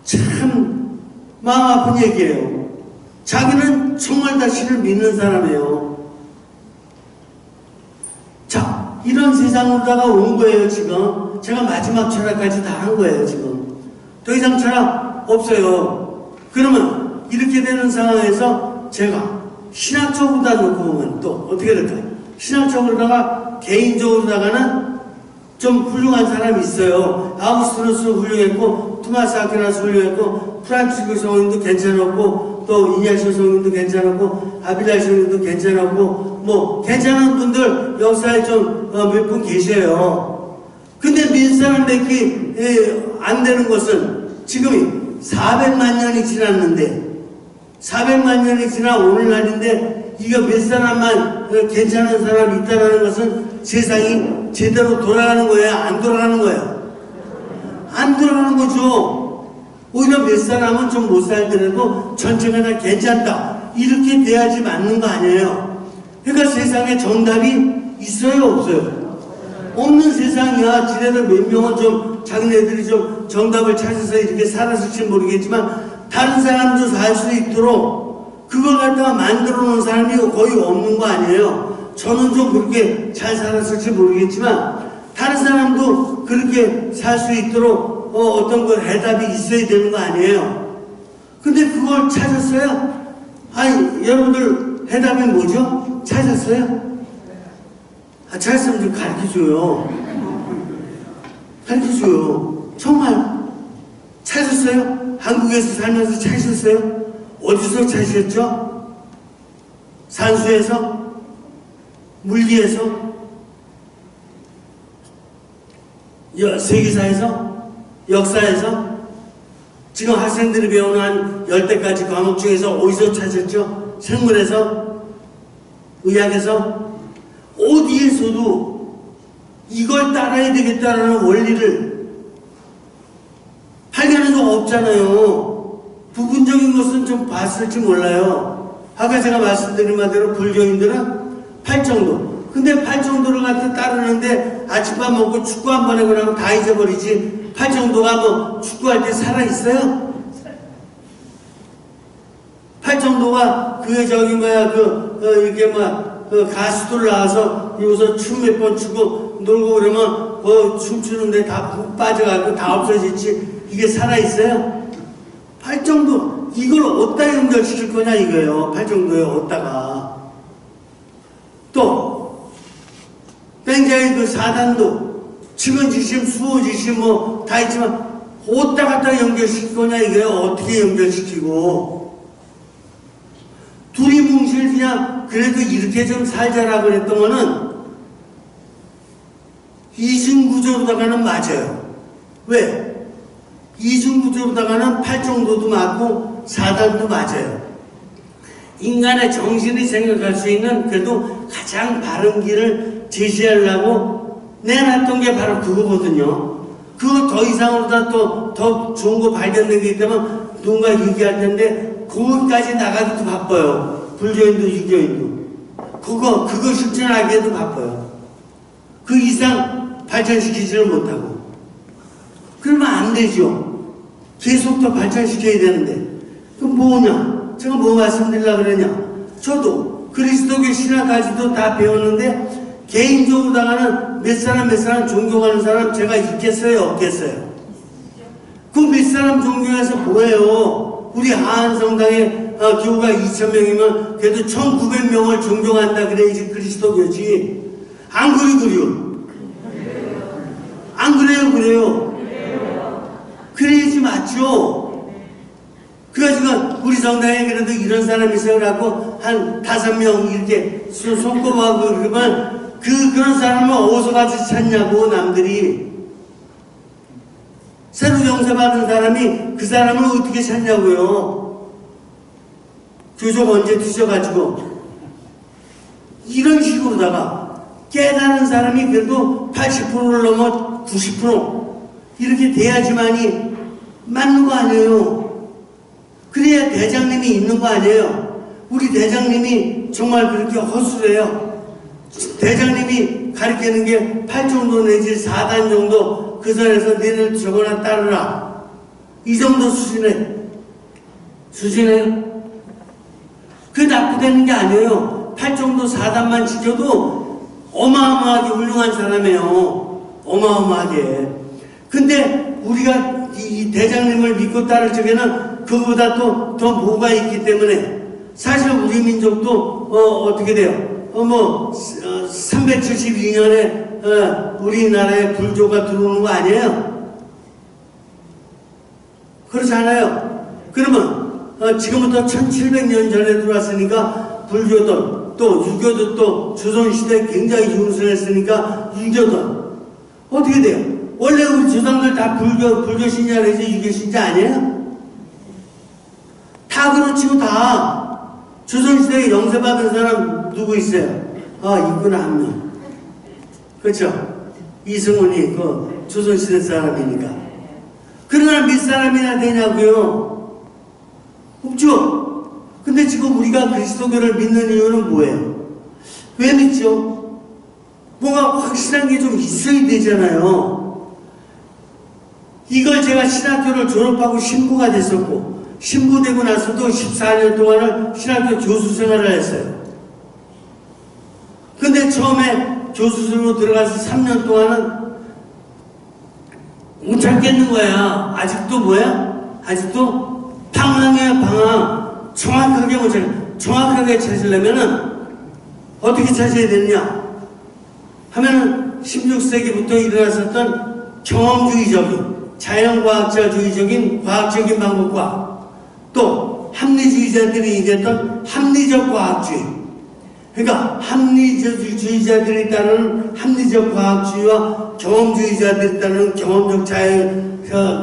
참 마음 아픈 얘기예요. 자기는 정말 다시를 믿는 사람이에요. 자, 이런 세상으로다가 온 거예요. 지금 제가 마지막 철학까지 다 한 거예요. 지금 더 이상 철학 없어요. 그러면 이렇게 되는 상황에서 제가 신학적으로다 놓고 보면 또 어떻게 될까요? 신학적으로다가 개인적으로다가는 좀 훌륭한 사람이 있어요. 아우구스티누스 훌륭했고, 토마스 아퀴나스 훌륭했고, 프란치스코 성인도 괜찮았고, 또 이냐시오 성인도 괜찮았고, 아빌라 성인도 괜찮았고, 뭐 괜찮은 분들 역사에 좀 몇 분 계셔요. 근데 몇 사람밖에 안 되는 것은 지금 400만 년이 지났는데 400만 년이 지나 오늘날인데 이거 몇 사람만 괜찮은 사람이 있다는 것은 세상이 제대로 돌아가는 거예요? 안 돌아가는 거예요? 안 돌아가는 거죠. 오히려 몇 사람은 좀 못 살더라도 전체가 다 괜찮다. 이렇게 돼야지 맞는 거 아니에요? 그러니까 세상에 정답이 있어요? 없어요? 없는 세상이야. 지네들 몇 명은 좀 자기네들이 좀 정답을 찾아서 이렇게 살았을지 모르겠지만 다른 사람도 살 수 있도록 그걸 갖다가 만들어 놓은 사람이 거의 없는 거 아니에요. 저는 좀 그렇게 잘 살았을지 모르겠지만 다른 사람도 그렇게 살 수 있도록 어떤 그 해답이 있어야 되는 거 아니에요. 근데 그걸 찾았어요? 여러분들 해답이 뭐죠? 찾았어요? 찾았으면 좀 가르쳐줘요. 가르쳐줘요. 정말 찾았어요? 한국에서 살면서 찾으셨어요? 어디서 찾으셨죠? 산수에서? 물리에서? 세계사에서? 역사에서? 지금 학생들이 배우는 한 10대까지 과목 중에서 어디서 찾았죠? 생물에서? 의학에서? 어디에서도 이걸 따라야 되겠다는 원리를 발견한 적 없잖아요. 부분적인 것은 좀 봤을지 몰라요. 아까 제가 말씀드린 바대로 불교인들은 팔정도. 근데 팔정도를 갖다 따르는데 아침밥 먹고 축구 한 번 하고 나면 다 잊어버리지. 팔정도가 뭐 축구할 때 살아있어요? 팔정도가 이렇게 가수들 나와서 여기서 춤 몇 번 추고 놀고 그러면 춤추는데 다 빠져가지고 다 없어지지. 이게 살아있어요? 팔정도 이걸 어디다 연결시킬 거냐 이거예요. 팔정도에 어디다가 또 뺑자의 그 사단도 측은지심 수호지심 뭐 다 있지만 어디다 갖다 연결시킬 거냐 이거예요. 어떻게 연결시키고 둘이 뭉실 그냥 그래도 이렇게 좀 살자라 그랬던 거는 이중구조로다가는 맞아요. 왜? 이중구조로다가는 팔정도도 맞고 사단도 맞아요. 인간의 정신이 생각할 수 있는 그래도 가장 바른 길을 제시하려고 내놨던 게 바로 그거거든요. 그거 더 이상으로다 또 더 좋은 거 발견된 게 있다면 누군가 얘기할 텐데 거기까지 나가기도 바빠요. 불교인도 유교인도. 그거 실천하기에도 바빠요. 그 이상 발전시키지를 못하고. 그러면 안 되죠. 계속 더 발전시켜야 되는데. 그럼 뭐냐? 제가 뭐 말씀드리려고 그러냐? 저도 그리스도교 신학까지도 다 배웠는데 개인적으로다가는 몇 사람 존경하는 사람 제가 있겠어요? 없겠어요? 그 몇 사람 존경해서 뭐예요? 우리 하안성당에 교우가 2,000명이면 그래도 1,900명을 존경한다 그래야지 그리스도교지. 안 그래요? 안 그래요? 그래야지 얘기 맞죠? 그래가지고 우리 성당에 그래도 이런 사람이 있어갖고 한 5명 이렇게 손꼽아고 그러면 그런 사람은 어디서 가서 찾냐고 남들이. 새로 용서받은 사람이 그 사람을 어떻게 찾냐고요. 교적 언제 드셔가지고. 이런 식으로다가 깨달은 사람이 그래도 80%를 넘어 90% 이렇게 돼야지만이 맞는 거 아니에요. 그래야 대장님이 있는 거 아니에요. 우리 대장님이 정말 그렇게 허술해요. 대장님이 가르치는 게 8정도 내지 4단 정도 그 선에서 너희들 저거나 따르라. 이 정도 수준이에요. 그 나쁘다는 게 아니에요. 8정도 4단만 지켜도 어마어마하게 훌륭한 사람이에요. 어마어마하게. 근데 우리가 이 대장님을 믿고 따를 적에는 그거보다 또 더 뭐가 있기 때문에 사실 우리 민족도 어떻게 돼요? 372년에 우리나라에 불교가 들어오는 거 아니에요? 그렇지 않아요? 그러면 지금부터 1700년 전에 들어왔으니까 불교도 또 유교도 또 조선시대에 굉장히 융성했으니까 유교도 어떻게 돼요? 원래 우리 조상들 다 불교 신자라서 유교 신자 아니에요? 다 그렇지고 다 조선시대에 영세받은 사람 누구 있어요? 있구나 한 명. 그렇죠? 이승훈이 그 조선시대 사람이니까. 그러나 몇 사람이나 되냐고요? 없죠? 근데 지금 우리가 그리스도교를 믿는 이유는 뭐예요? 왜 믿죠? 뭔가 확실한 게 좀 있어야 되잖아요. 이걸 제가 신학교를 졸업하고 신부가 됐었고 신부되고 나서도 14년 동안을 신학교 교수 생활을 했어요. 근데 처음에 교수로 들어가서 3년 동안은 못 찾겠는 거야. 아직도 뭐야? 아직도 방황이야, 방황. 정확하게 못 찾아. 정확하게 찾으려면은 어떻게 찾아야 되느냐? 하면은 16세기부터 일어났었던 경험주의적인, 자연과학자주의적인 과학적인 방법과 또 합리주의자들이 얘기했던 합리적 과학주의. 그러니까 합리주의자들이 따르는 합리적 과학주의와 경험주의자들이 따르는 경험적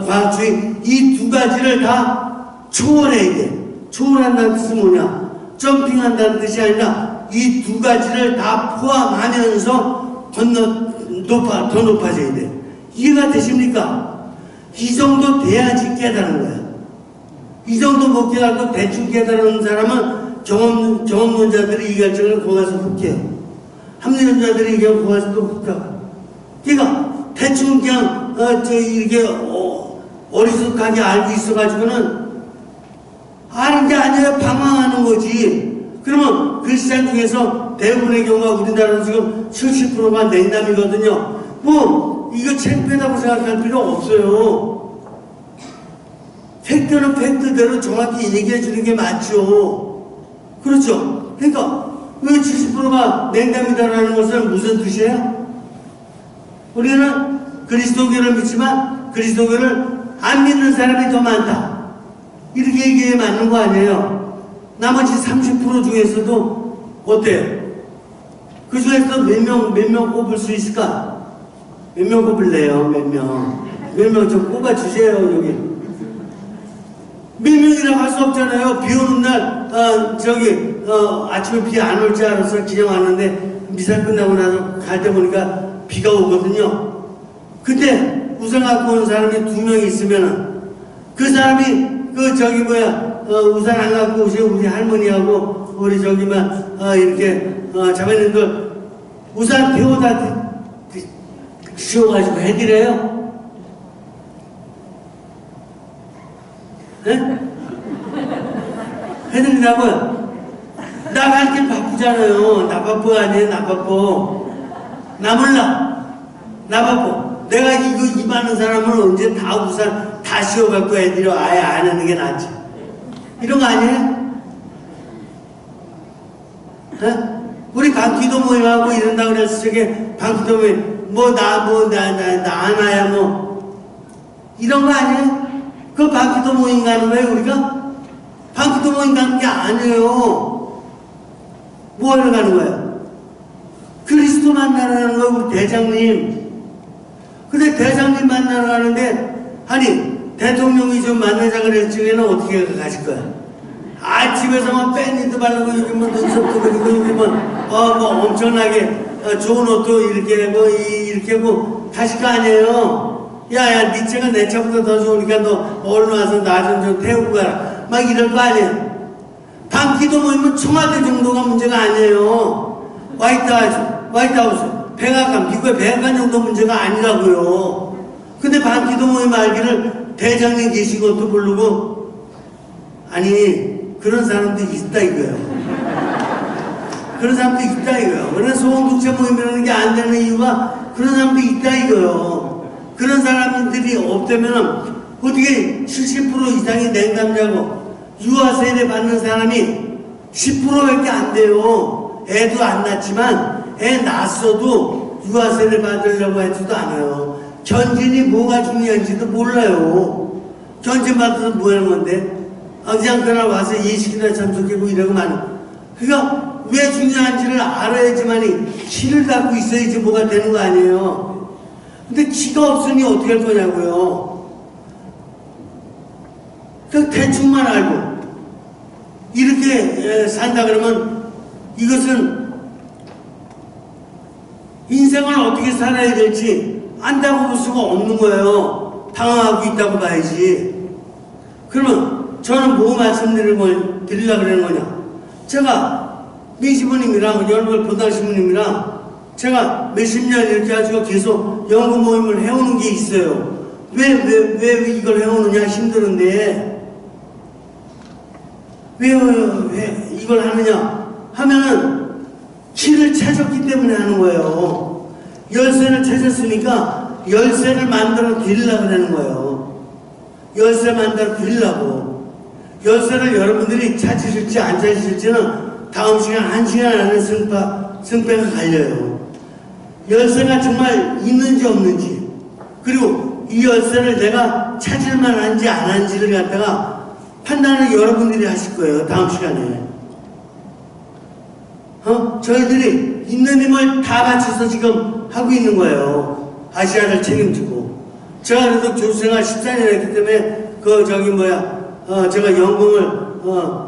과학주의 이 두 가지를 다 초월해야 돼. 초월한다는 뜻은 뭐냐? 점핑한다는 뜻이 아니라 이 두 가지를 다 포함하면서 더 높아져야 돼. 이해가 되십니까? 이 정도 돼야지 깨달은 거야. 이 정도 못 깨닫고 대충 깨달은 사람은 경험론자들이 얘기할 적은 거기 가서 훅해요. 합리론자들이 얘기하고 거기 가서 또 훅하고. 그러니까 대충 그냥 이렇게 어리숙하게 알고 있어가지고는 아는 게 아니라 방황하는 거지. 그러면 크리스찬 중에서 대부분의 경우가 우리나라는 지금 70%가 냉담이거든요. 뭐 이거 창피하다고 생각할 필요 없어요. 팩트는 팩트대로 정확히 얘기해 주는 게 맞죠. 그렇죠? 그러니까 왜 70%가 냉담이다라는 것은 무슨 뜻이에요? 우리는 그리스도교를 믿지만 그리스도교를 안 믿는 사람이 더 많다. 이렇게 얘기해 맞는 거 아니에요? 나머지 30% 중에서도 어때요? 그 중에서 몇 명 꼽을 수 있을까? 몇 명 꼽을래요? 몇 명 좀 꼽아주세요, 여기. 몇 명이라고 할 수 없잖아요. 비 오는 날, 아침에 비 안 올 줄 알아서 기념 왔는데, 미사 끝나고 나서 갈 때 보니까 비가 오거든요. 근데 우산 갖고 온 사람이 2명 있으면은, 그 사람이, 우산 안 갖고 오세요. 우리 할머니하고, 우리 이렇게, 자매님 우산 태워다 씌워가지고 해드려요? 네? 해드리라고요? 나 갈 길 바쁘잖아요. 나 바빠 아니에요? 나 바빠. 나 몰라. 나 바빠. 내가 이 많은 사람을 언제 다 우산 다 씌워갖고 해드려. 아예 안 하는 게 낫지. 이런 거 아니에요? 네? 우리 방기도 모임하고 이런다 그래서 저게 방기도 모임 나 하나야 뭐 이런 거 아니에요? 그 반기도 모임 가는 거예요, 우리가? 반기도 모임 가는 게 아니에요. 뭐 하러 가는 거예요? 그리스도 만나러 가는 거예요, 우리 대장님. 근데 대장님 만나러 가는데, 아니, 대통령이 좀 만나자 그랬지는 어떻게 가실 거야? 아, 집에서만 팬이도 바르고, 여기 뭐 눈썹도 그리고, 여기 뭐 엄청나게 좋은 옷도 이렇게 하고, 이렇게 하고, 가실 거 아니에요? 야, 네 차가 내 차보다 더 좋으니까 너 얼른 와서 나 좀 태우고 가라. 막 이럴 거 아니에요? 반기도 모이면 청와대 정도가 문제가 아니에요. 화이트하우스, 백악관, 미국의 백악관 정도 문제가 아니라고요. 근데 반기도 모임 알기를 대장님 계신 것도 모르고, 아니, 그런 사람도 있다 이거예요. 그런 사람도 있다 이거예요. 그래서 소원국제 모임이라는 게 안 되는 이유가 그런 사람도 있다 이거예요. 그런 사람들이 없다면 어떻게 70% 이상이 냉감자고 유아세례 받는 사람이 10%밖에 안 돼요. 애도 안 낳지만 애 낳았어도 유아세례 받으려고 해도 안 해요. 견진이 뭐가 중요한지도 몰라요. 견진 받아서 뭐 하는 건데? 그냥 그날 와서 예식이나 참석하고 이러고 마는. 그러니까 왜 중요한지를 알아야지만이 키를 갖고 있어야지 뭐가 되는 거 아니에요. 근데 키가 없으니 어떻게 할 거냐고요. 그 대충만 알고 이렇게 산다 그러면 이것은 인생을 어떻게 살아야 될지 안다고 볼 수가 없는 거예요. 당황하고 있다고 봐야지. 그러면 저는 뭐 말씀드리려고 그러는 거냐. 제가 민시부님이랑 연구를 보다시부님이랑 제가 몇십 년 이렇게 가지고 계속 연구 모임을 해오는 게 있어요. 왜 이걸 해오느냐, 힘드는데. 왜 이걸 하느냐 하면은 키를 찾았기 때문에 하는 거예요. 열쇠를 찾았으니까 열쇠를 만들어 드리려고 하는 거예요. 열쇠 만들어 드리려고. 열쇠를 여러분들이 찾으실지 안 찾으실지는 다음 시간 1시간 안에 승패가 갈려요. 열쇠가 정말 있는지 없는지, 그리고 이 열쇠를 내가 찾을 만한지 안 한지를 갖다가 판단을 여러분들이 하실 거예요. 다음 시간에. 저희들이 있는 힘을 다 바쳐서 지금 하고 있는 거예요. 아시아를 책임지고. 제가 그래도 교수생활 14년 했기 때문에 제가 연금을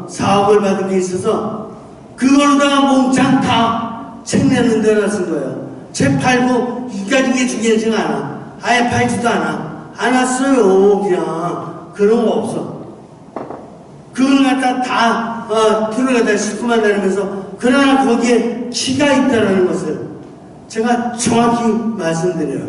4억을 받은 게 있어서 그걸로다가 몽창 다 책 내는 데라 쓴 거예요. 책 팔고 이 가진 게 중요하지 않아. 아예 팔지도 않아. 안 왔어요. 그냥 그런 거 없어. 그걸 갖다 다 틀을 갖다 싣고만 다니면서, 그러나 거기에 키가 있다는 것을 제가 정확히 말씀드려요.